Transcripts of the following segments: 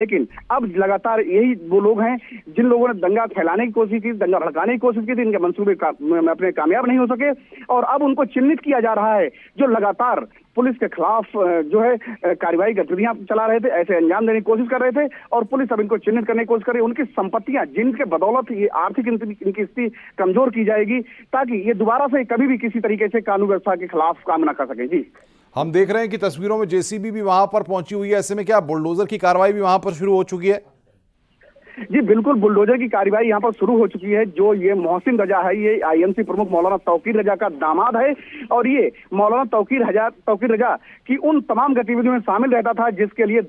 लेकिन अब लगातार यही वो लोग हैं जिन लोगों ने दंगा फैलाने की कोशिश की, दंगा भड़काने की कोशिश की थी, इनके मंसूबे अपने कामयाब नहीं हो सके और अब उनको चिन्हित किया जा रहा है, जो लगातार पुलिस के खिलाफ जो है कार्रवाई गतिविधियां चला रहे थे, ऐसे अंजाम देने की कोशिश कर रहे थे और पुलिस अब इनको चिन्हित करने की कोशिश कर रही है। उनकी संपत्तियां जिनके बदौलत ये आर्थिक इनकी स्थिति कमजोर की जाएगी, ताकि ये दोबारा से कभी भी किसी तरीके से कानून व्यवस्था के खिलाफ काम न कर सके। जी, हम देख रहे हैं कि तस्वीरों में जेसीबी भी वहां पर पहुंची हुई है। ऐसे में क्या बुलडोजर की कार्रवाई भी वहां पर शुरू हो चुकी है? जी बिल्कुल, बुलडोजर की कार्रवाई यहाँ पर शुरू हो चुकी है। जो ये मोहसिन रजा है, ये आईएमसी प्रमुख मौलाना तौकीर रजा का दामाद है और ये मौलाना तौकीर रजा की उन तमाम गतिविधियों में शामिल रहता था जिसके लिए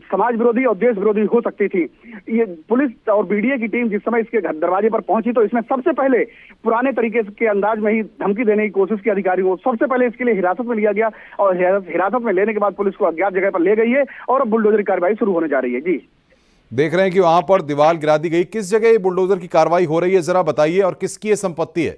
समाज विरोधी और देश विरोधी हो सकती थी। ये पुलिस और बीडीए की टीम जिस समय इसके दरवाजे पर पहुंची तो इसमें सबसे पहले पुराने तरीके के अंदाज में ही धमकी देने की कोशिश की अधिकारियों को। सबसे पहले इसके लिए हिरासत में लिया गया और हिरासत में लेने के बाद पुलिस को अज्ञात जगह पर ले गई है और अब बुलडोजर की कार्रवाई शुरू होने जा रही है। जी, देख रहे हैं कि वहां पर दीवार गिरा दी गई। किस जगह ये बुलडोजर की कार्रवाई हो रही है, जरा बताइए, और किसकी ये संपत्ति है?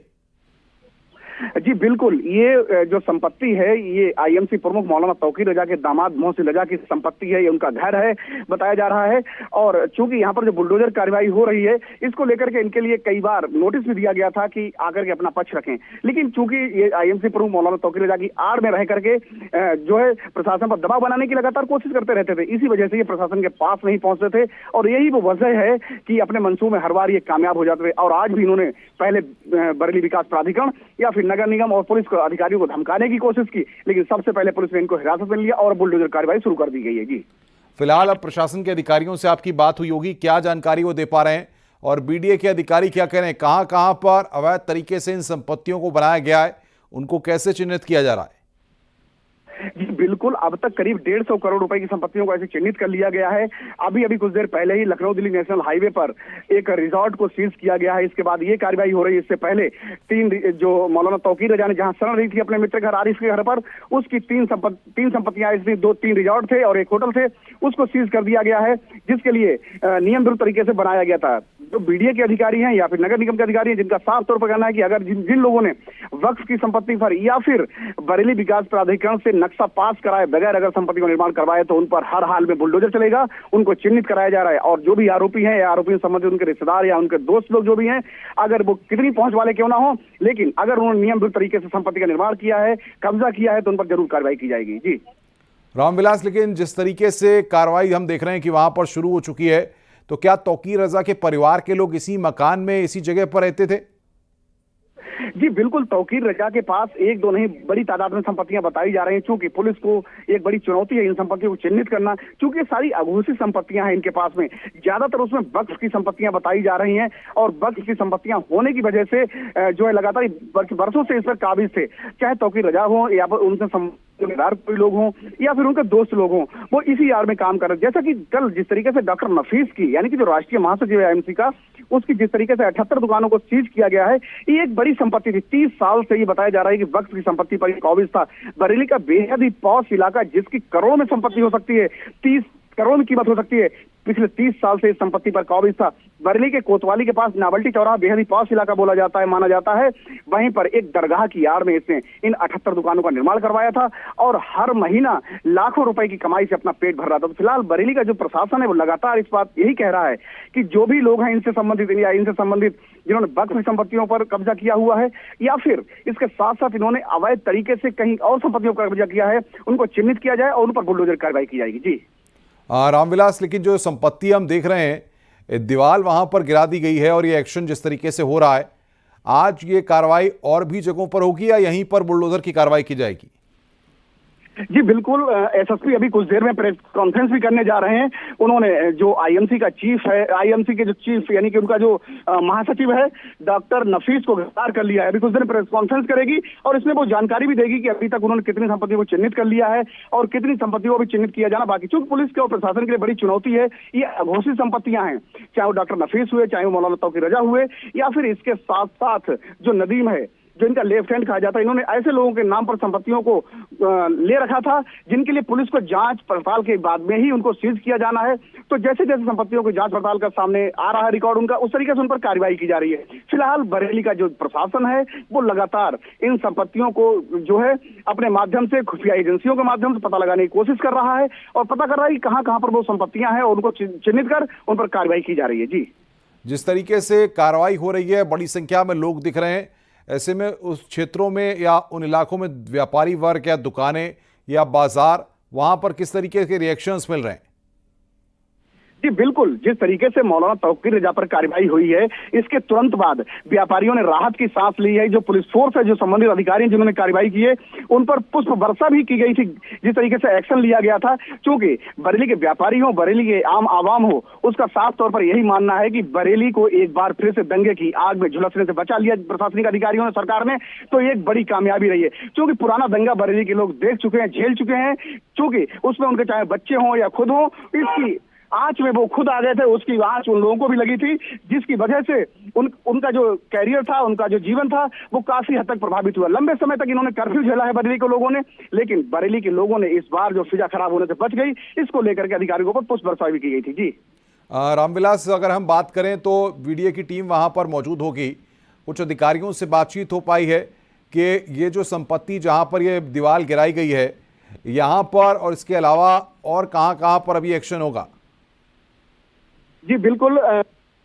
जी बिल्कुल, ये जो संपत्ति है ये आईएमसी प्रमुख मौलाना तौकीर रजा के दामाद मोहसिन रजा की संपत्ति है, ये उनका घर है बताया जा रहा है। और चूंकि यहाँ पर जो बुलडोजर कार्रवाई हो रही है इसको लेकर के इनके लिए कई बार नोटिस भी दिया गया था कि आकर के अपना पक्ष रखें, लेकिन चूंकि ये आईएमसी प्रमुख मौलाना तौकीर रजा की आड़ में रह करके जो है प्रशासन पर दबाव बनाने की लगातार कोशिश करते रहते थे, इसी वजह से ये प्रशासन के पास नहीं पहुंचते थे और यही वो वजह है कि अपने मंसूबे में हर बार ये कामयाब हो जाते थे। और आज भी इन्होंने पहले बरेली विकास प्राधिकरण या फिर नगर निगम और पुलिस को अधिकारियों को धमकाने की कोशिश की, लेकिन सबसे पहले पुलिस ने इनको हिरासत में लिया और बुलडोजर कार्रवाई शुरू कर दी गई है। जी, फिलहाल अब प्रशासन के अधिकारियों से आपकी बात हुई होगी, क्या जानकारी वो दे पा रहे हैं और बीडीए के अधिकारी क्या कह रहे हैं? कहां कहां पर अवैध तरीके से इन संपत्तियों को बनाया गया है, उनको कैसे चिन्हित किया जा रहा है? जी बिल्कुल, अब तक करीब 150 करोड़ रुपए की संपत्तियों को ऐसे चिन्हित कर लिया गया है। अभी कुछ देर पहले ही लखनऊ दिल्ली नेशनल हाईवे पर एक रिजॉर्ट को सीज किया गया है। इसके बाद ये कार्रवाई हो रही है। इससे पहले जो मौलाना तौकीर रजा ने जहां शरण रही थी अपने मित्र घर आरिफ के घर पर, उसकी तीन संपत्तियां, इसमें 3 रिजॉर्ट थे और एक होटल थे, उसको सीज कर दिया गया है, जिसके लिए नियम विरुद्ध तरीके से बनाया गया था। जो बीडीए के अधिकारी हैं या फिर नगर निगम के अधिकारी हैं, जिनका साफ तौर पर कहना है कि अगर जिन लोगों ने वक्फ की संपत्ति पर या फिर बरेली विकास प्राधिकरण से नक्शा पास कराए बगैर अगर संपत्ति को निर्माण करवाए तो उन पर हर हाल में बुलडोजर चलेगा, उनको चिन्हित कराया जा रहा है। और जो भी आरोपी हैं या आरोपी से संबंधित उनके रिश्तेदार या उनके दोस्त लोग जो भी हैं, अगर वो कितनी पहुंच वाले क्यों ना हो, लेकिन अगर उन्होंने नियम विरुद्ध तरीके से संपत्ति का निर्माण किया है, कब्जा किया है, तो उन पर जरूर कार्रवाई की जाएगी। जी रामविलास, लेकिन जिस तरीके से कार्रवाई हम देख रहे हैं कि वहां पर शुरू हो चुकी है, तो क्या तौकीर रजा के परिवार के लोग इसी मकान में, इसी जगह पर रहते थे? जी बिल्कुल, तौकीर रजा के पास एक दो नहीं बड़ी तादाद में संपत्तियां बताई जा रही हैं। चूंकि पुलिस को एक बड़ी चुनौती है इन संपत्तियों को चिन्हित करना, क्योंकि सारी अघोषित संपत्तियां हैं इनके पास में, ज्यादातर उसमें वक्फ की संपत्तियां बताई जा रही हैं और वक्फ की संपत्तियां होने की वजह से जो है लगातार वर्षों से इस पर काबिज थे, चाहे तौकीर रजा हो या फिर उनसे कोई लोग हों या फिर उनके दोस्त लोग हों, वो इसी आड़ में काम कर रहे। जैसा कि कल जिस तरीके से डॉक्टर नफीस की, यानी कि जो राष्ट्रीय महासचिव है आईएमसी का, उसकी जिस तरीके से 78 दुकानों को सीज किया गया है, ये एक बड़ी संपत्ति थी। 30 साल से ये बताया जा रहा है कि वक्त की संपत्ति पर काबिज था। बरेली का बेहद ही पॉश इलाका, जिसकी करोड़ों में संपत्ति हो सकती है, 30 करोड़ की कीमत हो सकती है, पिछले 30 साल से इस संपत्ति पर काबिज था। बरेली के कोतवाली के पास नावल्टी चौराहा बेहद ही पॉश इलाका बोला जाता है, माना जाता है। वहीं पर एक दरगाह की आड़ में इसने इन 78 दुकानों का निर्माण करवाया था और हर महीना लाखों रुपए की कमाई से अपना पेट भर रहा था। तो फिलहाल बरेली का जो प्रशासन है वो लगातार इस बात यही कह रहा है कि जो भी लोग हैं इनसे संबंधित जिन्होंने वक्फ की संपत्तियों पर कब्जा किया हुआ है या फिर इसके साथ साथ इन्होंने अवैध तरीके से कहीं और संपत्तियों पर कब्जा किया है, उनको चिन्हित किया जाए और उन पर बुलडोजर कार्रवाई की जाएगी। जी रामविलास, लेकिन जो संपत्ति हम देख रहे हैं, दीवार वहां पर गिरा दी गई है और ये एक्शन जिस तरीके से हो रहा है, आज ये कार्रवाई और भी जगहों पर होगी या यहीं पर बुलडोजर की कार्रवाई की जाएगी? जी बिल्कुल, एसएसपी अभी कुछ देर में प्रेस कॉन्फ्रेंस भी करने जा रहे हैं। उन्होंने जो आईएमसी का चीफ है, आईएमसी के जो चीफ यानी कि उनका जो महासचिव है डॉक्टर नफीस को गिरफ्तार कर लिया है। अभी कुछ देर प्रेस कॉन्फ्रेंस करेगी और इसमें वो जानकारी भी देगी कि अभी तक उन्होंने कितनी संपत्तियों को चिन्हित कर लिया है और कितनी संपत्तियों को भी चिन्हित किया जाना बाकी। चूंकि पुलिस के और प्रशासन के लिए बड़ी चुनौती है, ये अघोषित संपत्तियां हैं, चाहे वो डॉक्टर नफीस हुए, चाहे वो मौलाना तौकीर रजा हुए या फिर इसके साथ साथ जो नदीम है, जो इनका लेफ्ट हैंड कहा जाता है, इन्होंने ऐसे लोगों के नाम पर संपत्तियों को ले रखा था जिनके लिए पुलिस को जांच पड़ताल के बाद में ही उनको सीज किया जाना है। तो जैसे जैसे संपत्तियों की जांच पड़ताल का सामने आ रहा है रिकॉर्ड उनका, उस तरीके से उन पर कार्रवाई की जा रही है। फिलहाल बरेली का जो प्रशासन है वो लगातार इन संपत्तियों को जो है अपने माध्यम से, खुफिया एजेंसियों के माध्यम से पता लगाने की कोशिश कर रहा है और पता कर रहा है कि कहां कहां पर वो संपत्तियां हैं और उनको चिन्हित कर उन पर कार्रवाई की जा रही है। जी, जिस तरीके से कार्रवाई हो रही है, बड़ी संख्या में लोग दिख रहे हैं, ऐसे में उस क्षेत्रों में या उन इलाकों में व्यापारी वर्ग या दुकानें या बाजार, वहां पर किस तरीके के रिएक्शंस मिल रहे हैं? जी बिल्कुल, जिस तरीके से मौलाना तौकीर रजा पर कार्रवाई हुई है, इसके तुरंत बाद व्यापारियों ने राहत की सांस ली है। जो पुलिस फोर्स है, जो संबंधित अधिकारी हैं जिन्होंने कार्रवाई की है, उन पर पुष्प वर्षा भी की गई थी। जिस तरीके से एक्शन लिया गया था, क्योंकि बरेली के व्यापारी हो, बरेली के आम आवाम हो, उसका साफ तौर पर यही मानना है कि बरेली को एक बार फिर से दंगे की आग में झुलसने से बचा लिया प्रशासनिक अधिकारियों ने, सरकार ने, तो एक बड़ी कामयाबी रही है। क्योंकि पुराना दंगा बरेली के लोग देख चुके हैं, झेल चुके हैं, क्योंकि उसमें उनके चाहे बच्चे हों या खुद हों, इसकी आंच में वो खुद आ गए थे, उसकी आंच उन लोगों को भी लगी थी, जिसकी वजह से उनका जो कैरियर था, उनका जो जीवन था, वो काफी हद तक प्रभावित हुआ। लंबे समय तक इन्होंने कर्फ्यू झेला है बरेली के लोगों ने, लेकिन बरेली के लोगों ने इस बार जो फिजा खराब होने से बच गई, इसको लेकर के अधिकारियों पर पुष्प वर्षा भी की गई थी। जी रामविलास, अगर हम बात करें तो वीडियो की टीम वहां पर मौजूद होगी, कुछ अधिकारियों से बातचीत हो पाई है कि ये जो संपत्ति जहां पर ये दीवार गिराई गई है, यहाँ पर और इसके अलावा और कहां पर अभी एक्शन होगा? जी बिल्कुल,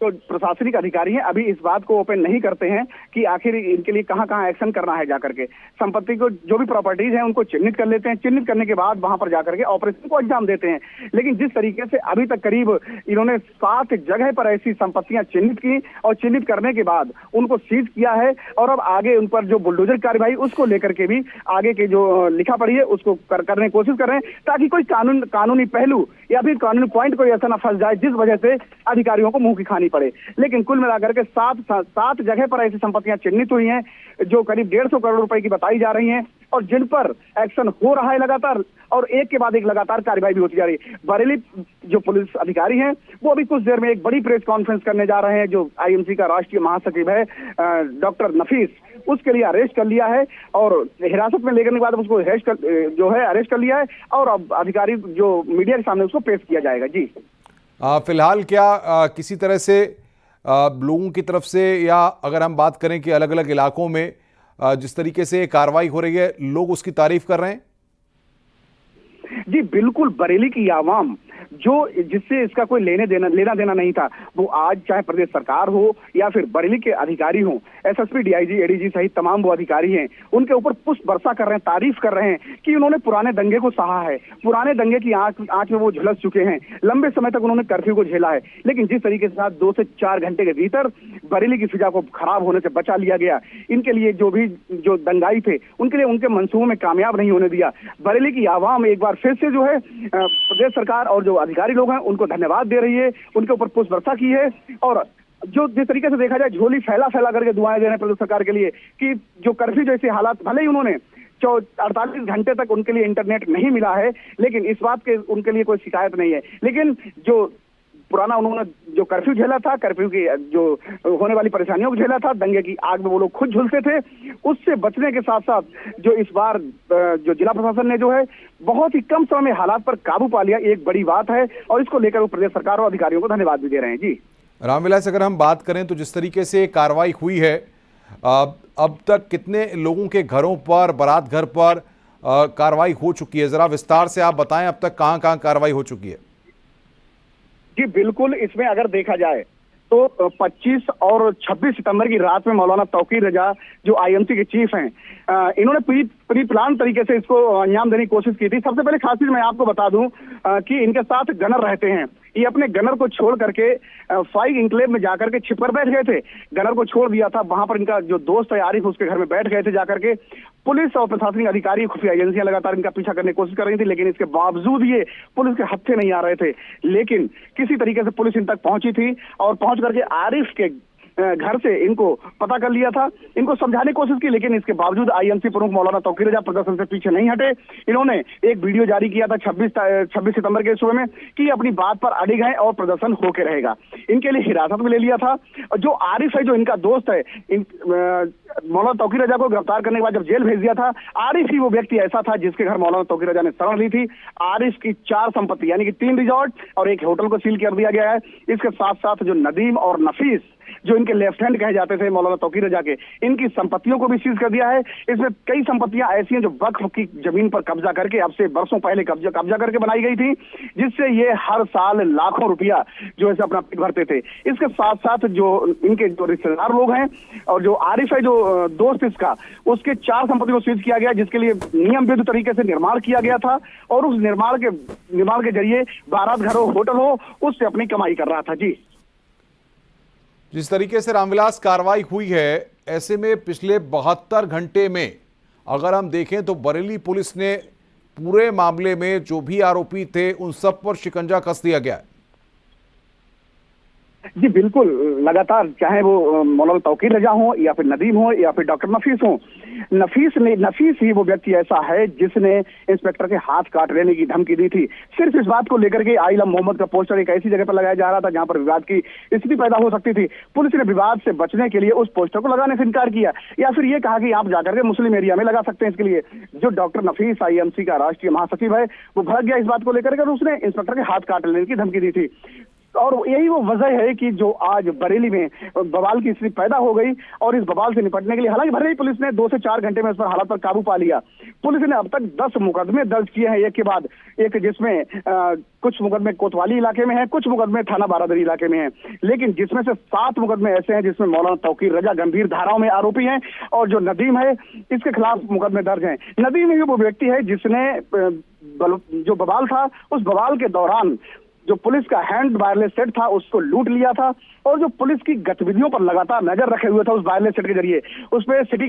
तो प्रशासनिक अधिकारी हैं, अभी इस बात को ओपन नहीं करते हैं कि आखिर इनके लिए कहां कहां एक्शन करना है। जाकर के संपत्ति को, जो भी प्रॉपर्टीज हैं, उनको चिन्हित कर लेते हैं, चिन्हित करने के बाद वहां पर जाकर के ऑपरेशन को अंजाम देते हैं। लेकिन जिस तरीके से अभी तक करीब इन्होंने 7 जगह पर ऐसी संपत्तियां चिन्हित की और चिन्हित करने के बाद उनको सीज किया है, और अब आगे उन पर जो बुलडोजर कार्रवाई, उसको लेकर के भी आगे के जो लिखा पड़ी है उसको करने की कोशिश कर रहे हैं, ताकि कोई कानूनी पहलू या फिर कानूनी पॉइंट कोई ऐसा ना फंस जाए जिस वजह से अधिकारियों को मुंह की खानी पड़े। लेकिन कुल मिलाकर के 7 जगह पर ऐसी संपत्तियां चिन्हित हुई हैं जो करीब 150 करोड़ रुपए की बताई जा रही हैं, और जिन पर एक्शन हो रहा है लगातार, और एक के बाद एक लगातार कार्रवाई भी होती जा रही है। बरेली जो पुलिस अधिकारी हैं, वो अभी कुछ देर में एक बड़ी प्रेस कॉन्फ्रेंस करने जा रहे हैं। जो आईएमसी का राष्ट्रीय महासचिव है डॉक्टर नफीस, उसके लिए अरेस्ट कर लिया है और हिरासत में लेने के बाद उसको अरेस्ट कर लिया है, और अब अधिकारी जो मीडिया के सामने उसको पेश किया जाएगा। जी फिलहाल क्या किसी तरह से लोगों की तरफ से, या अगर हम बात करें कि अलग अलग इलाकों में जिस तरीके से कार्रवाई हो रही है, लोग उसकी तारीफ कर रहे हैं? जी बिल्कुल, बरेली की आवाम जो जिससे इसका कोई लेना देना नहीं था, वो आज चाहे प्रदेश सरकार हो या फिर बरेली के अधिकारी हो, एसएसपी, डीआईजी, एडीजी सहित तमाम वो अधिकारी हैं, उनके ऊपर पुष्प वर्षा कर रहे हैं, तारीफ कर रहे हैं कि उन्होंने पुराने दंगे को सहा है, पुराने दंगे की आंच में वो झुलस चुके हैं, लंबे समय तक उन्होंने कर्फ्यू को झेला है। लेकिन जिस तरीके से 2 से 4 घंटे के भीतर बरेली की फिजा को खराब होने से बचा लिया गया, इनके लिए जो दंगाई थे, उनके लिए उनके मंसूबों में कामयाब नहीं होने दिया। बरेली की आवाम एक बार फिर से जो है प्रदेश सरकार और जो अधिकारी लोग हैं उनको धन्यवाद दे रही है, उनके ऊपर पुष्प वर्षा की है, और जो जिस तरीके से देखा जाए झोली फैला करके दुआएं दे रहे हैं प्रदेश सरकार के लिए कि जो कर्फ्यू जैसे हालात, भले ही उन्होंने 48 घंटे तक उनके लिए इंटरनेट नहीं मिला है, लेकिन इस बात के उनके लिए कोई शिकायत नहीं है। लेकिन जो पुराना उन्होंने जो कर्फ्यू झेला था, कर्फ्यू की जो होने वाली परेशानियों को झेला था, दंगे की आग में वो लोग खुद झुलसे थे, उससे बचने के साथ साथ जो इस बार जो जिला प्रशासन ने जो है बहुत ही कम समय में हालात पर काबू पा लिया, एक बड़ी बात है, और इसको लेकर वो प्रदेश सरकार और अधिकारियों को धन्यवाद भी दे रहे हैं। जी रामविलास, अगर हम बात करें तो जिस तरीके से कार्रवाई हुई है, अब तक कितने लोगों के घरों पर, बारात घर पर कार्रवाई हो चुकी है? जरा विस्तार से आप बताएं, अब तक कहां कहां कार्रवाई हो चुकी है? जी बिल्कुल, इसमें अगर देखा जाए तो 25 और 26 सितंबर की रात में मौलाना तौकीर रजा जो आईएमसी के चीफ हैं, इन्होंने प्री प्लान तरीके से इसको अंजाम देने की कोशिश की थी। सबसे पहले खास चीज मैं आपको बता दूं कि इनके साथ गनर रहते हैं, ये अपने गनर को छोड़ करके फाइव इंक्लेव में जाकर के छिप कर बैठ गए थे, गनर को छोड़ दिया था, वहां पर इनका जो दोस्त है आरिफ, उसके घर में बैठ गए थे जाकर के। पुलिस और प्रशासनिक अधिकारी, खुफिया एजेंसियां लगातार इनका पीछा करने की कोशिश कर रही थी, लेकिन इसके बावजूद ये पुलिस के हत्थे नहीं आ रहे थे। लेकिन किसी तरीके से पुलिस इन तक पहुंची थी और पहुंच करके आरिफ के घर से इनको पता कर लिया था, इनको समझाने की कोशिश की, लेकिन इसके बावजूद आईएमसी प्रमुख मौलाना तौकीर रजा प्रदर्शन से पीछे नहीं हटे। इन्होंने एक वीडियो जारी किया था 26 सितंबर के सुबह में कि अपनी बात पर अड़िग हैं और प्रदर्शन होके रहेगा। इनके लिए हिरासत में ले लिया था। जो आरिफ है, जो इनका दोस्त है, मौलाना तौकीर रजा को गिरफ्तार करने के बाद जब जेल भेज दिया था, आरिफ ही वो व्यक्ति ऐसा था जिसके घर मौलाना तौकीर रजा ने शरण ली थी। आरिफ की 4 संपत्ति यानी कि 3 रिजॉर्ट और एक होटल को सील कर दिया गया है। इसके साथ साथ जो नदीम और नफीस, जो इनके लेफ्ट हैंड कहे जाते थे मौलाना तौकीर रजा के, इनकी संपत्तियों को भी सीज कर दिया है। इसमें कई संपत्तियां ऐसी हैं जो वक्फ की जमीन पर कब्जा करके, अब से बरसों पहले कब्जा करके बनाई गई थी, जिससे ये हर साल लाखों रुपया जो है अपना पेट भरते थे। इसके साथ साथ जो इनके जो रिश्तेदार लोग हैं और जो आरिफ है, जो दोस्त इसका, उसके 4 संपत्ति को सीज किया गया, जिसके लिए नियम विरुद्ध तरीके से निर्माण किया गया था और उस निर्माण के जरिए बारात घर हो, होटल हो, उससे अपनी कमाई कर रहा था। जी, जिस तरीके से रामविलास कार्रवाई हुई है, ऐसे में पिछले 72 घंटे में अगर हम देखें तो बरेली पुलिस ने पूरे मामले में जो भी आरोपी थे उन सब पर शिकंजा कस दिया गया है। जी बिल्कुल, लगातार चाहे वो मौलाना तौकीर रजा हो या फिर नदीम हो या फिर डॉक्टर नफीस हो, नफीस ही वो व्यक्ति ऐसा है जिसने इंस्पेक्टर के हाथ काट लेने की धमकी दी थी। सिर्फ इस बात को लेकर के आइलम मोहम्मद का पोस्टर एक ऐसी जगह पर लगाया जा रहा था जहां पर विवाद की स्थिति पैदा हो सकती थी। पुलिस ने विवाद से बचने के लिए उस पोस्टर को लगाने से इनकार किया, या फिर ये कहा कि आप जाकर के मुस्लिम एरिया में लगा सकते हैं। इसके लिए जो डॉक्टर नफीस आईएमसी का राष्ट्रीय महासचिव है, वो भड़क गया इस बात को लेकर के, उसने इंस्पेक्टर के हाथ काट लेने की धमकी दी थी। और यही वो वजह है कि जो आज बरेली में बवाल की स्थिति पैदा हो गई। और इस बवाल से निपटने के लिए हालांकि बरेली पुलिस ने 2 से 4 घंटे में इस पर हालात पर काबू पा लिया। पुलिस ने अब तक 10 मुकदमे दर्ज किए हैं, एक के बाद एक, जिसमें कुछ मुकदमे कोतवाली इलाके में हैं, कुछ मुकदमे थाना बारादरी इलाके में हैं, लेकिन जिसमें से 7 मुकदमे ऐसे हैं जिसमें मौलाना तौकीर रजा गंभीर धाराओं में आरोपी हैं और जो नदीम है इसके खिलाफ मुकदमे दर्ज हैं। नदीम ही वो व्यक्ति है जिसने जो बवाल था, उस बवाल के दौरान जो पुलिस का हैंड वायरलेस सेट था उसको लूट लिया था और जो पुलिस की गतिविधियों पर लगातार नजर रखे हुए था उस वायरलेस सेट के जरिए, उस पर सिटी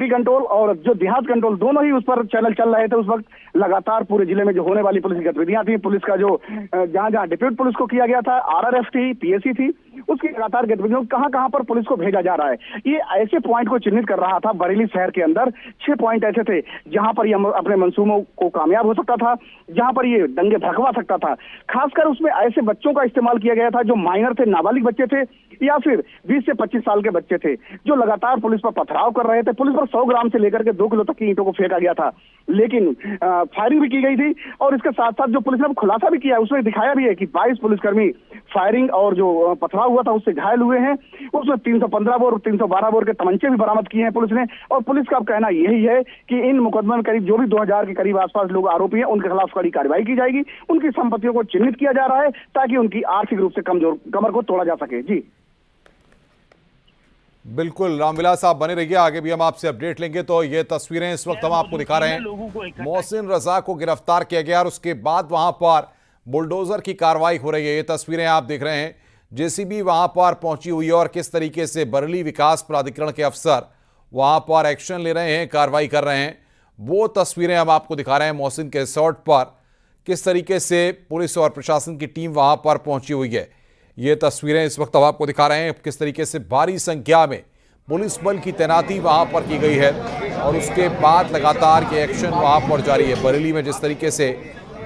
कंट्रोल और जो देहात कंट्रोल दोनों ही उस पर चैनल चल रहे थे। उस वक्त लगातार पूरे जिले में जो होने वाली पुलिस की गतिविधियां थी, पुलिस का जो जहां डिप्यूट पुलिस को किया गया था, आरआरएफ थी, पीएसी थी, उसकी लगातार गतिविधियों कहां पर पुलिस को भेजा जा रहा है, ये ऐसे पॉइंट को चिन्हित कर रहा था। बरेली शहर के अंदर 6 पॉइंट ऐसे थे जहां पर ये अपने मंसूबों को कामयाब हो सकता था, जहां पर ये दंगे भड़कवा सकता था। खासकर उसमें ऐसे बच्चों का इस्तेमाल किया गया था जो माइनर थे, नाबालिग बच्चे थे या फिर 20 से 25 साल के बच्चे थे, जो लगातार पुलिस पर पथराव कर रहे थे। पुलिस पर 100 ग्राम से लेकर के 2 किलो तक की ईंटों को फेंका गया था, लेकिन फायरिंग भी की गई थी। और इसके साथ साथ जो पुलिस ने खुलासा भी किया, उसमें दिखाया भी है कि 22 पुलिसकर्मी फायरिंग और जो पथराव हुआ था उससे घायल हुए हैं। उसमें 315 बोर 312 बोर के तमंचे भी बरामद किए हैं पुलिस ने। और पुलिस का कहना यही है कि इन मुकदमे में करीब जो भी 2000 के करीब आसपास लोग आरोपी हैं उनके खिलाफ कड़ी कार्रवाई की जाएगी। उनकी संपत्तियों को चिन्हित किया जा रहा है ताकि उनकी आर्थिक रूप से कमर को तोड़ा जा सके। जी बिल्कुल रामविलास, आप बने रहिए, आगे भी हम आपसे अपडेट लेंगे। तो ये तस्वीरें इस वक्त हम आपको दिखा रहे हैं। मोहसिन रजा को गिरफ्तार किया गया और उसके बाद वहां पर बुलडोजर की कार्रवाई हो रही है। ये तस्वीरें आप देख रहे हैं, जेसीबी वहां पर पहुंची हुई है और किस तरीके से बरेली विकास प्राधिकरण के अफसर वहां पर एक्शन ले रहे हैं, कार्रवाई कर रहे हैं, वो तस्वीरें हम आपको दिखा रहे हैं। मोहसिन के रिसोर्ट पर किस तरीके से पुलिस और प्रशासन की टीम वहां पर पहुंची हुई है, ये तस्वीरें इस वक्त हम आपको दिखा रहे हैं। किस तरीके से भारी संख्या में पुलिस बल की तैनाती वहां पर की गई है और उसके बाद लगातार ये एक्शन वहां पर जारी है। बरेली में जिस तरीके से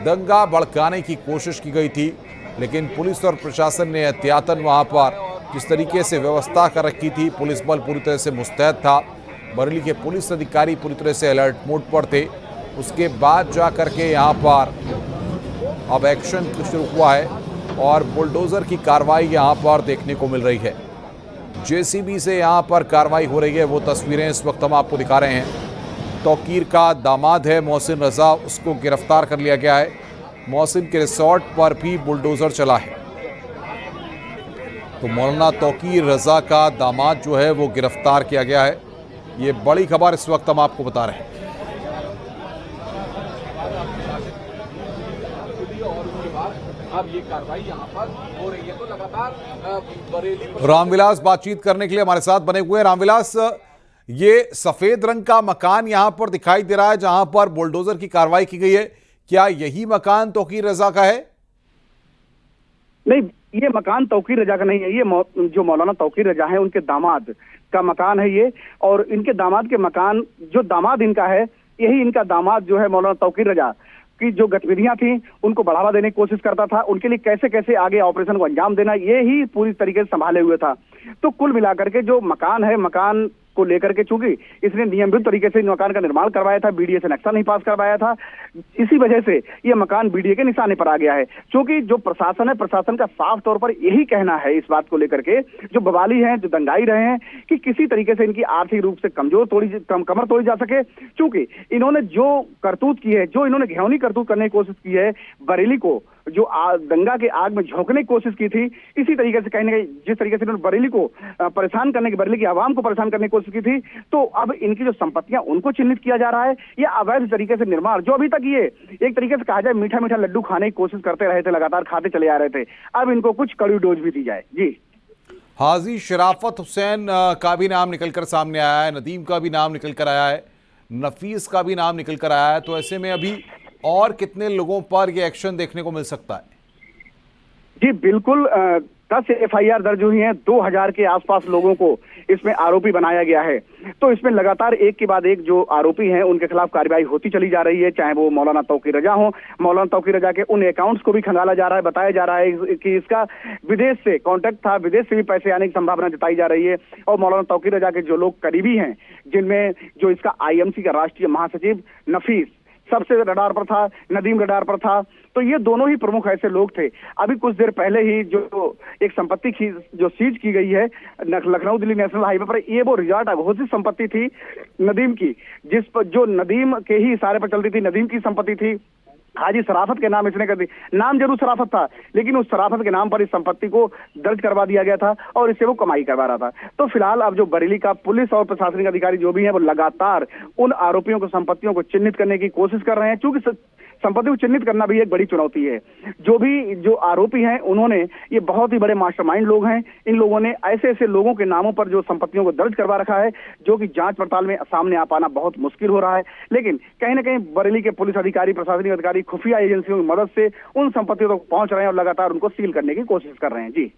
दंगा भड़काने की कोशिश की गई थी, लेकिन पुलिस और प्रशासन ने एहतियातन वहां पर जिस तरीके से व्यवस्था कर रखी थी, पुलिस बल पूरी तरह से मुस्तैद था। बरेली के पुलिस अधिकारी पूरी तरह से अलर्ट मोड पर थे। उसके बाद जा करके यहाँ पर अब एक्शन शुरू हुआ है और बुलडोजर की कार्रवाई यहाँ पर देखने को मिल रही है। जेसीबी से यहाँ पर कार्रवाई हो रही है, वो तस्वीरें इस वक्त हम आपको दिखा रहे हैं। तौकीर का दामाद है मोहसिन रजा, उसको गिरफ्तार कर लिया गया है। मोहसिन के रिसोर्ट पर भी बुलडोजर चला है। तो मौलाना तौकीर रजा का दामाद जो है वो गिरफ्तार किया गया है। ये बड़ी खबर इस वक्त हम आपको बता रहे हैं। अब ये कार्रवाई यहाँ पर हो रही है, तो लगातार बरेली। रामविलास बातचीत करने के लिए हमारे साथ बने हुए हैं। रामविलास, ये सफेद रंग का मकान यहाँ पर दिखाई दे रहा है जहां पर बुलडोजर की कार्रवाई की गई है, क्या यही मकान तौकीर रजा का है? नहीं, ये मकान तौकीर रजा का नहीं है, ये जो मौलाना तौकीर रजा है उनके दामाद का मकान है ये। और इनके दामाद के मकान, जो दामाद इनका है, यही इनका दामाद जो है मौलाना तौकीर रजा की जो गतिविधियां थी उनको बढ़ावा देने की कोशिश करता था, उनके लिए कैसे कैसे आगे ऑपरेशन को अंजाम देना, ये ही पूरी तरीके से संभाले हुए था। तो कुल मिलाकर के जो मकान है, मकान को लेकर के चूंकि इसने नियमित तरीके से मकान का निर्माण करवाया था, बीडीए से नक्शा नहीं पास करवाया था, इसी वजह से ये मकान बीडीए के निशाने पर आ गया है। क्योंकि जो प्रशासन है, प्रशासन का साफ तौर पर यही कहना है इस बात को लेकर के, जो बवाली हैं, जो दंगाई रहे हैं, कि किसी तरीके से इनकी आर्थिक रूप से कमर तोड़ी जा सके। क्योंकि इन्होंने जो करतूत की है, जो इन्होंने घिनौनी करतूत करने की कोशिश की है, बरेली को जो दंगा के आग में झोंकने की कोशिश की थी, इसी तरीके से कहीं ना कहीं जिस तरीके से इन्होंने बरेली को परेशान करने की, बरेली की आवाम को परेशान करने की कोशिश की थी, तो अब इनकी जो संपत्तियां उनको चिन्हित किया जा रहा है। ये अवैध तरीके से निर्माण, जो अभी तक ये एक तरीके से कहा जाए मीठा मीठा लड्डू खाने की कोशिश करते रहे थे, लगातार खाते चले आ रहे थे, अब इनको कुछ कड़ी डोज भी दी जाए। जी, हाजी शराफत हुसैन का भी नाम निकलकर सामने आया है, नदीम का भी नाम निकल कर आया है, नफीस का भी नाम निकल कर आया है। तो ऐसे में अभी और कितने लोगों पर ये एक्शन देखने को मिल सकता है? जी बिल्कुल, 10 एफआईआर दर्ज हुई हैं, 2000 के आसपास लोगों को इसमें आरोपी बनाया गया है। तो इसमें लगातार एक के बाद एक जो आरोपी हैं उनके खिलाफ कार्रवाई होती चली जा रही है, चाहे वो मौलाना तौकीर रजा हो। मौलाना तौकीर रजा के उन अकाउंट्स को भी खंगाला जा रहा है, बताया जा रहा है कि इसका विदेश से कॉन्टैक्ट था, विदेश से भी पैसे आने की संभावना जताई जा रही है। और मौलाना तौकीर रजा के जो लोग करीबी हैं, जिनमें जो इसका आईएमसी का राष्ट्रीय महासचिव नफीस सबसे रडार पर था, नदीम रडार पर था, तो ये दोनों ही प्रमुख ऐसे लोग थे। अभी कुछ देर पहले ही जो एक संपत्ति जो सीज की गई है लखनऊ दिल्ली नेशनल हाईवे पर, ये वो रिजॉर्ट अघोषित संपत्ति थी नदीम की, जिस पर जो नदीम के ही इशारे पर चलती थी, नदीम की संपत्ति थी। हाजी शराफत के नाम इसने कर दी, नाम जरूर शराफत था, लेकिन उस शराफत के नाम पर इस संपत्ति को दर्ज करवा दिया गया था और इससे वो कमाई करवा रहा था। तो फिलहाल अब जो बरेली का पुलिस और प्रशासनिक अधिकारी जो भी हैं, वो लगातार उन आरोपियों को, संपत्तियों को चिन्हित करने की कोशिश कर रहे हैं। क्योंकि संपत्ति को चिन्हित करना भी एक बड़ी चुनौती है। जो आरोपी हैं, उन्होंने, ये बहुत ही बड़े मास्टरमाइंड लोग हैं। इन लोगों ने ऐसे ऐसे लोगों के नामों पर जो संपत्तियों को दर्ज करवा रखा है, जो कि जांच पड़ताल में सामने आ पाना बहुत मुश्किल हो रहा है। लेकिन कहीं ना कहीं बरेली के पुलिस अधिकारी, प्रशासनिक अधिकारी खुफिया एजेंसियों की मदद से उन संपत्तियों तक पहुंच रहे हैं और लगातार उनको सील करने की कोशिश कर रहे हैं। जी,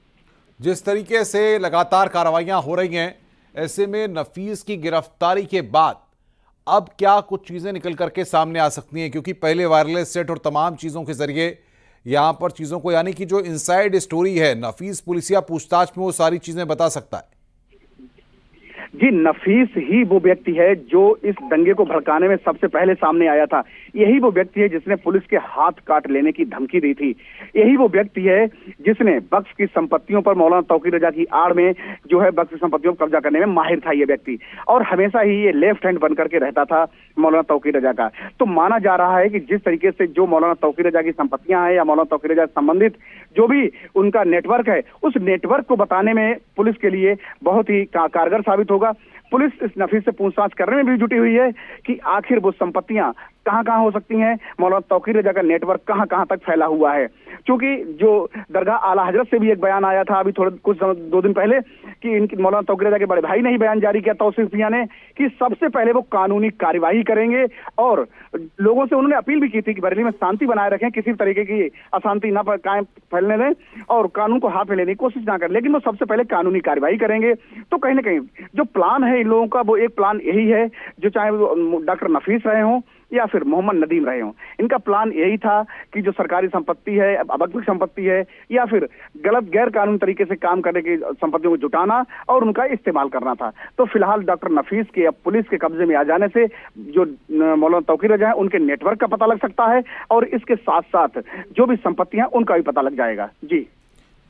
जिस तरीके से लगातार कार्रवाइयां हो रही हैं, ऐसे में नफीस की गिरफ्तारी के बाद अब क्या कुछ चीजें निकल करके सामने आ सकती हैं? क्योंकि पहले वायरलेस सेट और तमाम चीजों के जरिए यहां पर चीजों को, यानी कि जो इनसाइड स्टोरी है, नफीस पुलिसिया पूछताछ में वो सारी चीजें बता सकता है। जी, नफीस ही वो व्यक्ति है जो इस दंगे को भड़काने में सबसे पहले सामने आया था। यही वो व्यक्ति है जिसने पुलिस के हाथ काट लेने की धमकी दी थी। यही वो व्यक्ति है जिसने बख्श की संपत्तियों पर, मौलाना तौकीर रजा की आड़ में जो है बख्श की संपत्तियों पर कब्जा करने में माहिर था ये व्यक्ति, और हमेशा ही ये लेफ्ट हैंड बन करके रहता था मौलाना तौकीर रजा का। तो माना जा रहा है कि जिस तरीके से जो मौलाना तौकीर रजा की संपत्तियां हैं या मौलाना तौकीर रजा से संबंधित जो भी उनका नेटवर्क है, उस नेटवर्क को बताने में पुलिस के लिए बहुत ही कारगर साबित होगा। पुलिस इस नफीस से पूछताछ करने में भी जुटी हुई है कि आखिर वो संपत्तियां कहां कहां हो सकती हैं, मौलाना तौकीर रजा का नेटवर्क कहां कहां तक फैला हुआ है। क्योंकि जो दरगाह आला हजरत से भी एक बयान आया था अभी कुछ 2 दिन पहले कि इनकी मौलाना तौकीर रजा के बड़े भाई ने ही बयान जारी किया, तौसीफ मियां ने, कि सबसे पहले वो कानूनी कार्यवाही करेंगे। और लोगों से उन्होंने अपील भी की थी कि बरेली में शांति बनाए रखें, किसी तरीके की अशांति ना कायम फैलने दें और कानून को हाथ में लेने की कोशिश ना करें, लेकिन वो सबसे पहले कानूनी कार्यवाही करेंगे। तो कहीं ना कहीं जो प्लान है इन लोगों का, वो एक प्लान यही है, जो चाहे वो डॉक्टर नफीस रहे हों या फिर मोहम्मद नदीम रहे हों, इनका प्लान यही था कि जो सरकारी संपत्ति है, अवैध संपत्ति है या फिर गलत गैर कानूनी तरीके से काम करने की संपत्तियों को जुटाना और उनका इस्तेमाल करना था। तो फिलहाल डॉक्टर नफीस के अब पुलिस के कब्जे में आ जाने से जो मौलाना तौकीर रजा है उनके नेटवर्क का पता लग सकता है और इसके साथ साथ जो भी संपत्तियां उनका भी पता लग जाएगा। जी,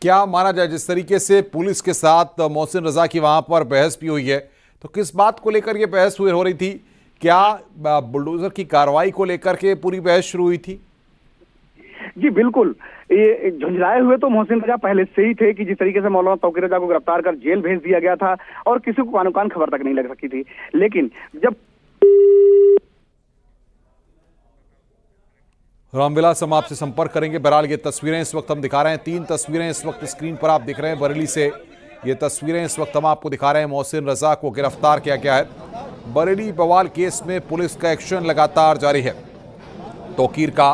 क्या माना जाए, जिस तरीके से पुलिस के साथ मोहसिन रजा की वहां पर बहस भी हुई है, तो किस बात को लेकर यह बहस हो रही थी? क्या बुलडोजर की कार्रवाई को लेकर के पूरी बहस शुरू हुई थी? जी बिल्कुल, ये झुंझलाए हुए तो मोहसिन रजा पहले से ही थे कि जिस तरीके से मौलाना तौकीर रजा को गिरफ्तार कर जेल भेज दिया गया था और किसी को कानून खबर तक नहीं लग सकी थी। लेकिन जब रामविलास, हम आपसे संपर्क करेंगे। बहरहाल ये तस्वीरें इस वक्त हम दिखा रहे हैं, 3 तस्वीरें इस वक्त स्क्रीन पर आप दिख रहे हैं बरेली से। ये तस्वीरें इस वक्त हम आपको दिखा रहे हैं, मोहसिन रजा को गिरफ्तार किया गया है। बरेली बवाल केस में पुलिस का एक्शन लगातार जारी है। तौकीर का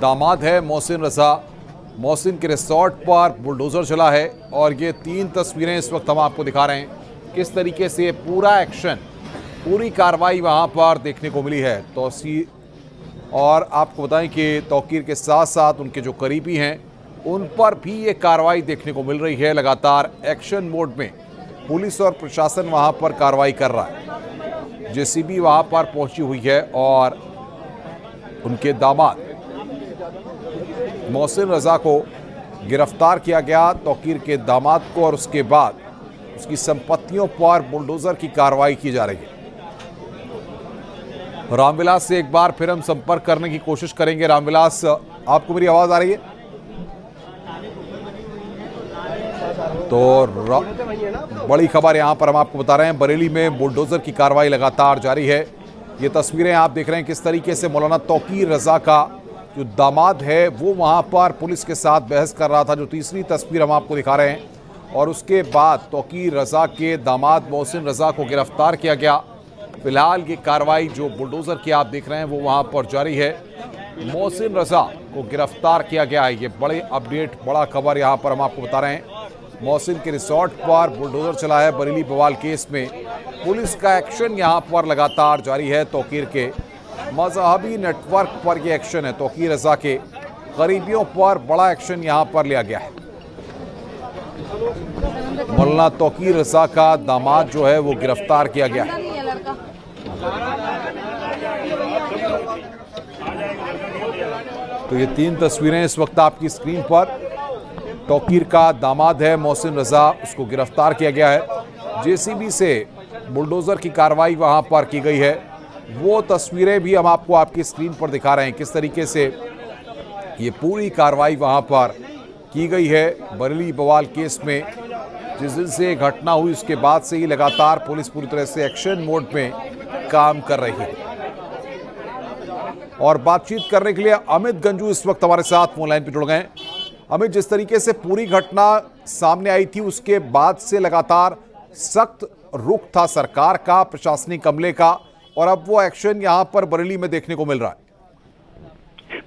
दामाद है मोहसिन रजा, मोहसिन के रिसोर्ट पर बुलडोजर चला है और ये 3 तस्वीरें इस वक्त हम आपको दिखा रहे हैं किस तरीके से पूरा एक्शन, पूरी कार्रवाई वहां पर देखने को मिली है। और आपको बताएं कि तौकीर के साथ साथ उनके जो करीबी हैं उन पर भी ये कार्रवाई देखने को मिल रही है। लगातार एक्शन मोड में पुलिस और प्रशासन वहां पर कार्रवाई कर रहा है। जेसीबी वहां पर पहुंची हुई है और उनके दामाद मोहसिन रजा को गिरफ्तार किया गया, तौकीर के दामाद को, और उसके बाद उसकी संपत्तियों पर बुलडोजर की कार्रवाई की जा रही है। रामविलास से एक बार फिर हम संपर्क करने की कोशिश करेंगे। रामविलास, आपको मेरी आवाज आ रही है? तो बड़ी खबर यहां पर हम आपको बता रहे हैं, बरेली में बुलडोजर की कार्रवाई लगातार जारी है। ये तस्वीरें आप देख रहे हैं किस तरीके से मौलाना तौकीर रजा का जो दामाद है वो वहां पर पुलिस के साथ बहस कर रहा था। जो तीसरी तस्वीर हम आपको दिखा रहे हैं, और उसके बाद तौकीर रजा के दामाद मोहसिन रजा को गिरफ्तार किया गया। फिलहाल ये कार्रवाई जो बुलडोजर की आप देख रहे हैं वो वहां पर जारी है। मोहसिन रजा को गिरफ्तार किया गया है। ये बड़े अपडेट, बड़ा खबर यहां पर हम आपको बता रहे हैं। मोहसिन के रिसोर्ट पर बुलडोजर चला है बरेली बवाल केस में। पुलिस का एक्शन यहां पर लगातार जारी है। तौकीर के मजहबी नेटवर्क पर यह एक्शन है। तौकीर रजा के करीबियों पर बड़ा एक्शन यहां पर लिया गया है। मौलाना तौकीर रजा का दामाद जो है वो गिरफ्तार किया गया है। तो ये 3 तस्वीरें इस वक्त आपकी स्क्रीन पर। तौकीर का दामाद है मोहसिन रजा, उसको गिरफ्तार किया गया है। जेसीबी से बुलडोजर की कार्रवाई वहां पर की गई है। वो तस्वीरें भी हम आपको आपकी स्क्रीन पर दिखा रहे हैं किस तरीके से ये पूरी कार्रवाई वहां पर की गई है बरेली बवाल केस में। जिस दिन से घटना हुई उसके बाद से ही लगातार पुलिस पूरी तरह से एक्शन मोड में काम कर रही है। और बातचीत करने के लिए अमित गंजू इस वक्त हमारे साथ फोन लाइन पर जुड़ गए हैं। अमित, जिस तरीके से पूरी घटना सामने आई थी उसके बाद से लगातार सख्त रुख था सरकार का, प्रशासनिक अमले का, और अब वो एक्शन यहां पर बरेली में देखने को मिल रहा है।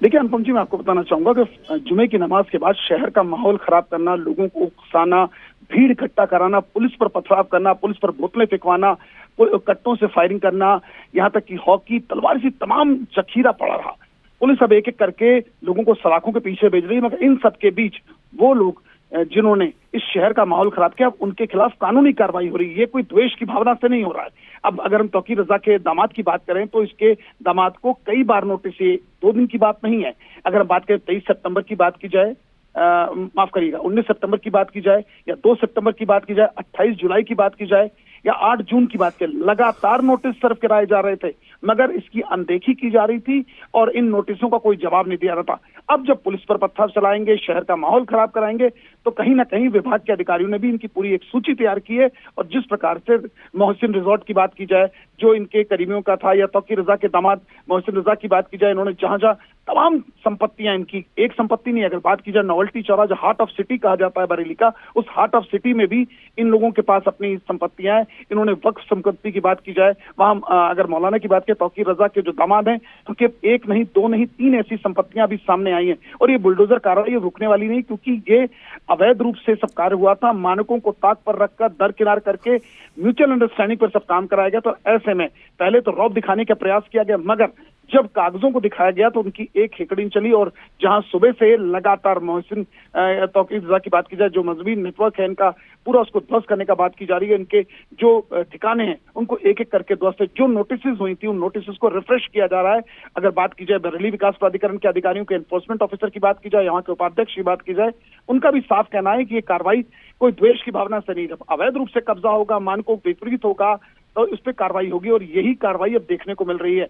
देखिए अनुपम जी, मैं आपको बताना चाहूंगा कि जुमे की नमाज के बाद शहर का माहौल खराब करना, लोगों को उकसाना, भीड़ इकट्ठा कराना, पुलिस पर पथराव करना, पुलिस पर बोतलें फेंकवाना, कट्टों से फायरिंग करना, यहाँ तक कि हॉकी, तलवार से तमाम जखीरा पड़ा रहा। पुलिस अब एक एक करके लोगों को सलाखों के पीछे भेज रही है, मगर इन सब के बीच वो लोग जिन्होंने इस शहर का माहौल खराब किया, उनके खिलाफ कानूनी कार्रवाई हो रही है। ये कोई द्वेष की भावना से नहीं हो रहा है। अब अगर हम तौकीर रजा के दामाद की बात करें तो इसके दामाद को कई बार नोटिस, ये 2 दिन की बात नहीं है। अगर हम बात करें 23 सितंबर की बात की जाए, माफ करिएगा 19 सितंबर की बात की जाए, या 2 सितंबर की बात की जाए, 28 जुलाई की बात की जाए, या 8 जून की बात करें, लगातार नोटिस सर्व कराए जा रहे थे, मगर इसकी अनदेखी की जा रही थी और इन नोटिसों का कोई जवाब नहीं दिया रहा था। अब जब पुलिस पर पत्थर चलाएंगे, शहर का माहौल खराब कराएंगे, तो कहीं ना कहीं विभाग के अधिकारियों ने भी इनकी पूरी एक सूची तैयार की है। और जिस प्रकार से मोहसिन रिजॉर्ट की बात की जाए जो इनके करीबियों का था, या तौकीर रजा के दामाद मोहसिन रजा की बात की जाए, इन्होंने जहां जहां तमाम संपत्तियां, इनकी एक संपत्ति नहीं, अगर बात की जाए नोवेल्टी चौरा जो हार्ट ऑफ सिटी कहा जाता है बरेली का, उस हार्ट ऑफ सिटी में भी इन लोगों के पास अपनी संपत्तियां हैं। इन्होंने वक्फ संपत्ति की बात की जाए, वहां अगर मौलाना की बात करें, तौकीर रजा के जो दामाद हैं उनके 1 नहीं 2 नहीं 3 ऐसी संपत्तियां भी सामने आई हैं। और ये बुलडोजर कार्रवाई रुकने वाली नहीं, क्योंकि ये अवैध रूप से सब कार्य हुआ था। मानकों को ताक पर रखकर, दरकिनार करके, म्यूचुअल अंडरस्टैंडिंग पर सब काम कराया गया। तो ऐसे में पहले तो रौब दिखाने का प्रयास किया गया, मगर जब कागजों को दिखाया गया तो उनकी एक हेकड़ी चली। और जहां सुबह से लगातार मोहसिन तौकीर रजा की बात की जाए, जो मजहबी नेटवर्क है इनका, पूरा उसको ध्वस्त करने का बात की जा रही है। इनके जो ठिकाने हैं उनको एक एक करके ध्वस्त है। जो नोटिस हुई थी उन नोटिस को रिफ्रेश किया जा रहा है। अगर बात की जाए बरेली विकास प्राधिकरण के अधिकारियों के, एनफोर्समेंट ऑफिसर की बात की जाए, यहाँ के उपाध्यक्ष की बात की जाए, उनका भी साफ कहना है कि ये कार्रवाई कोई द्वेष की भावना से नहीं, जब अवैध रूप से कब्जा होगा, मानकों विपरीत होगा, तो इस पे कार्रवाई होगी। और यही कार्रवाई अब देखने को मिल रही है।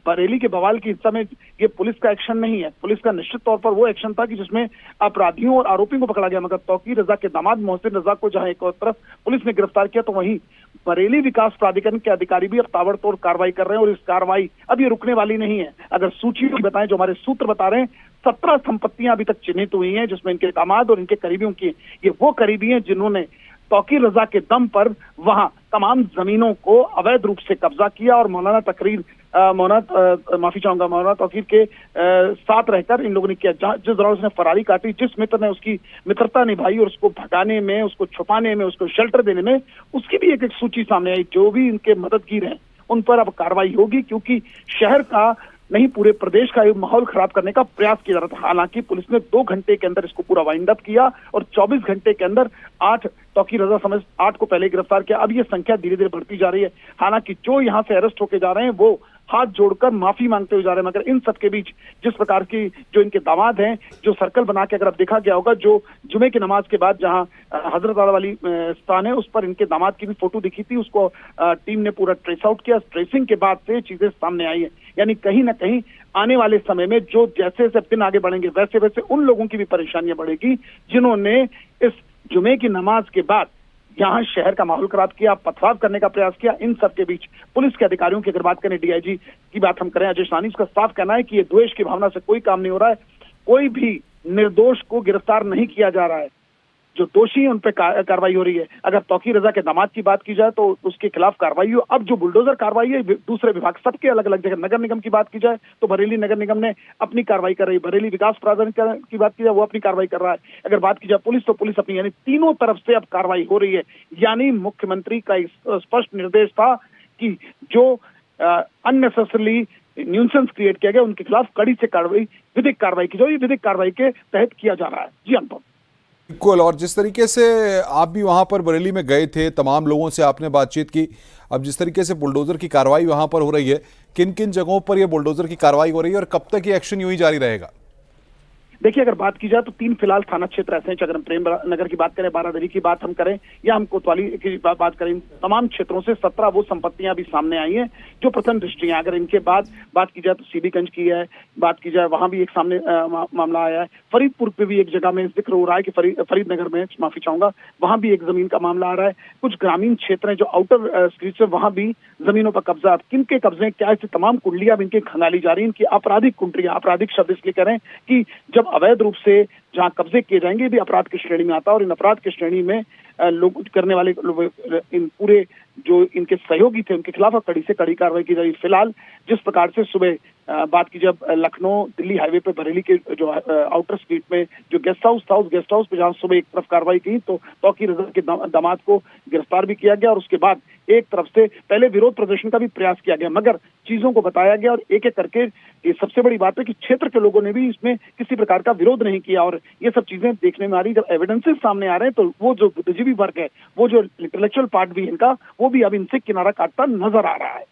बरेली के बवाल की हिस्सा में ये पुलिस का एक्शन नहीं है। पुलिस का निश्चित तौर पर वो एक्शन था कि जिसमें अपराधियों और आरोपियों को पकड़ा गया, मगर तौकीर रजा के दामाद मोहसिन रजा को जहां एक तरफ पुलिस ने गिरफ्तार किया, तो वहीं बरेली विकास प्राधिकरण के अधिकारी भी अब ताबड़तोड़ कार्रवाई कर रहे हैं। और इस कार्रवाई अब ये रुकने वाली नहीं है। अगर सूची बताएं, जो हमारे सूत्र बता रहे हैं, 17 संपत्तियां अभी तक चिन्हित हुई हैं, जिसमें इनके दामाद और इनके करीबियों की, ये वो करीबी हैं जिन्होंने तौकीर रजा के दम पर वहां तमाम जमीनों को अवैध रूप से कब्जा किया और मौलाना तौकीर के साथ रहकर इन लोगों ने किया। जिस दौरान उसने फरारी काटी, जिस मित्र ने उसकी मित्रता निभाई और उसको भगाने में, उसको छुपाने में, उसको शेल्टर देने में, उसकी भी एक सूची सामने आई। जो भी इनके मददगीर हैं उन पर अब कार्रवाई होगी, क्योंकि शहर का नहीं पूरे प्रदेश का माहौल खराब करने का प्रयास किया जा रहा था। हालांकि पुलिस ने 2 घंटे के अंदर इसको पूरा वाइंड अप किया और 24 घंटे के अंदर 8 तौकीर रजा समेत 8 को पहले गिरफ्तार किया। अब ये संख्या धीरे धीरे बढ़ती जा रही है। हालांकि जो यहाँ से अरेस्ट होके जा रहे हैं वो हाथ जोड़कर माफी मांगते हुए जा रहे हैं, मगर इन सबके बीच जिस प्रकार की जो इनके दामाद हैं, जो सर्कल बना के अगर अब देखा गया होगा, जो जुमे की नमाज के बाद जहां हजरत आला वाली स्थान है उस पर इनके दामाद की भी फोटो दिखी थी, उसको टीम ने पूरा ट्रेस आउट किया। ट्रेसिंग के बाद से चीजें सामने आई है, यानी कहीं ना कहीं आने वाले समय में जो जैसे जैसे दिन आगे बढ़ेंगे वैसे वैसे उन लोगों की भी परेशानियां बढ़ेगी जिन्होंने इस जुमे की नमाज के बाद यहाँ शहर का माहौल खराब किया, पथराव करने का प्रयास किया। इन सब के बीच पुलिस के अधिकारियों की अगर बात करें, डीआईजी की बात हम करें अजय साहनी, उसका साफ कहना है कि ये द्वेष की भावना से कोई काम नहीं हो रहा है। कोई भी निर्दोष को गिरफ्तार नहीं किया जा रहा है, जो दोषी है उन पर कार्रवाई हो रही है। अगर तौकीर रजा के दामाद की बात की जाए तो उसके खिलाफ कार्रवाई हो। अब जो बुलडोजर कार्रवाई है दूसरे विभाग सबके अलग अलग जगह, नगर निगम की बात की जाए तो बरेली नगर निगम ने अपनी कार्रवाई कर रही है, बरेली विकास प्राधिकरण की बात की जाए वो अपनी कार्रवाई कर रहा है, अगर बात की जाए पुलिस तो पुलिस अपनी, यानी तीनों तरफ से अब कार्रवाई हो रही है। यानी मुख्यमंत्री का स्पष्ट निर्देश था कि जो अननेसेसरली न्यूसेंस क्रिएट किया गया उनके खिलाफ कड़ी से कार्रवाई, विधिक कार्रवाई की जाए। विधिक कार्रवाई के तहत किया जा रहा है। जी अनुपम। बिल्कुल, और जिस तरीके से आप भी वहां पर बरेली में गए थे, तमाम लोगों से आपने बातचीत की, अब जिस तरीके से बुलडोजर की कार्रवाई वहां पर हो रही है, किन किन जगहों पर यह बुलडोजर की कार्रवाई हो रही है और कब तक ये एक्शन यूं ही जारी रहेगा? देखिए, अगर बात की जाए तो 3 फिलहाल थाना क्षेत्र ऐसे हैं। अगर हम प्रेम नगर की बात करें, बारादरी की बात हम करें या हम कोतवाली की बात करें, तमाम क्षेत्रों से 17 वो संपत्तियां भी सामने आई हैं जो प्रथम दृष्टि हैं। अगर इनके बाद बात की जाए तो सीबीगंज की है, बात की जाए वहां भी एक सामने मामला आया है। फरीदपुर पे भी एक जगह में जिक्र हो रहा है कि फरीदनगर में, माफी चाहूंगा, वहां भी एक जमीन का मामला आ रहा है। कुछ ग्रामीण क्षेत्र है जो आउटर स्ट्रीट से, वहां भी जमीनों पर कब्जा। किनके कब्जे क्या, ऐसी तमाम कुंडलियां अब इनकी खंगाली जा रही है। इनकी आपराधिक कुंडलियां, आपराधिक शब्द इसलिए कह रहे हैं कि जब अवैध रूप से जहां कब्जे किए जाएंगे भी अपराध की श्रेणी में आता है, और इन अपराध की श्रेणी में लोग करने वाले इन पूरे जो इनके सहयोगी थे उनके खिलाफ कड़ी से कड़ी कार्रवाई की जाएगी। फिलहाल जिस प्रकार से सुबह बात की जब लखनऊ दिल्ली हाईवे पे बरेली के जो आउटर स्ट्रीट में जो गेस्ट हाउस था, उस गेस्ट हाउस पे जहां सुबह एक तरफ कार्रवाई की तो तौकीर रजा के दामाद को गिरफ्तार भी किया गया, और उसके बाद एक तरफ से पहले विरोध प्रदर्शन का भी प्रयास किया गया, मगर चीजों को बताया गया और एक एक करके। ये सबसे बड़ी बात है कि क्षेत्र के लोगों ने भी इसमें किसी प्रकार का विरोध नहीं किया, और ये सब चीजें देखने में आ रही। जब एविडेंसेस सामने आ रहे हैं तो वो जो बुद्धिजीवी वर्ग है, वो जो इंटेलेक्चुअल पार्ट भी इनका, वो भी अब इनसे किनारा काटता नजर आ रहा है।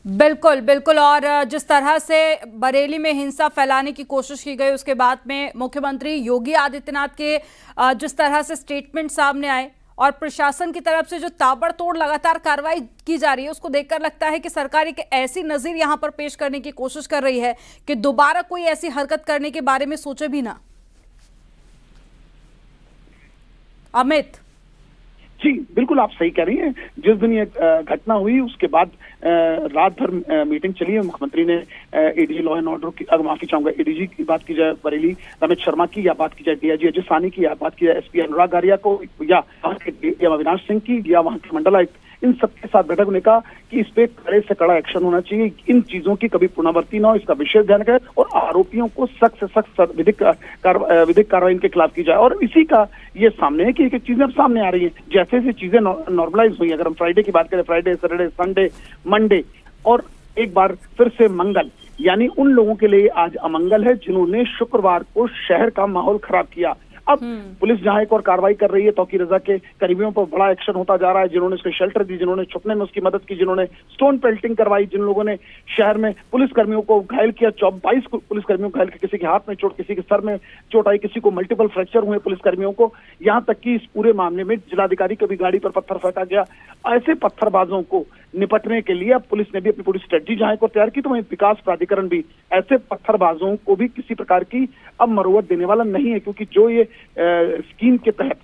बिल्कुल बिल्कुल, और जिस तरह से बरेली में हिंसा फैलाने की कोशिश की गई, उसके बाद में मुख्यमंत्री योगी आदित्यनाथ के जिस तरह से स्टेटमेंट सामने आए और प्रशासन की तरफ से जो ताबड़तोड़ लगातार कार्रवाई की जा रही है, उसको देखकर लगता है कि सरकार एक ऐसी नजीर यहां पर पेश करने की कोशिश कर रही है कि दोबारा कोई ऐसी हरकत करने के बारे में सोचे भी ना। अमित जी बिल्कुल, आप सही कह रही हैं। जिस दिन ये घटना हुई उसके बाद रात भर मीटिंग चली है। मुख्यमंत्री ने एडीजी लॉ एंड ऑर्डर की, माफी चाहूंगा, एडीजी की बात की जाए बरेली रमेश शर्मा की, या बात की जाए डीआईजी अजय साहनी की, या बात की जाए एसपी अनुराग आर्या को, या वहां के अविनाश सिंह की, या वहां के मंडलायुक्त, इन सबके साथ बैठक ने कहा कि इस पे कड़े से कड़ा एक्शन होना चाहिए, इन चीजों की कभी पुनरावृत्ति ना हो, इसका विशेष ध्यान रखें और आरोपियों को सख्त से सख्त विधिक कार्रवाई इनके खिलाफ की जाए। और इसी का ये सामने है कि एक एक चीजें अब सामने आ रही हैं। जैसे जैसे चीजें नॉर्मलाइज हुई, अगर हम फ्राइडे की बात करें, फ्राइडे, सैटरडे, संडे, मंडे और एक बार फिर से मंगल, यानी उन लोगों के लिए आज अमंगल है जिन्होंने शुक्रवार को शहर का माहौल खराब किया। अब पुलिस जहां एक और कार्रवाई कर रही है, तौकीर रजा के करीबियों पर बड़ा एक्शन होता जा रहा है, जिन्होंने उसको शेल्टर दी, जिन्होंने छुपने में उसकी मदद की, जिन्होंने स्टोन पेल्टिंग करवाई, जिन लोगों ने शहर में पुलिसकर्मियों को घायल किया, 22 पुलिसकर्मियों को घायल किया, किसी के हाथ में चोट, किसी के सर में चोट आई, किसी को मल्टीपल फ्रैक्चर हुए पुलिसकर्मियों को, यहां तक कि इस पूरे मामले में जिलाधिकारी की भी गाड़ी पर पत्थर फेंका गया। ऐसे पत्थरबाजों को निपटने के लिए अब पुलिस ने भी अपनी पूरी स्ट्रेटजी जहां को तैयार की, तो वहीं विकास प्राधिकरण भी ऐसे पत्थरबाजों को भी किसी प्रकार की अब मरोवत देने वाला नहीं है, क्योंकि जो ये स्कीम के तहत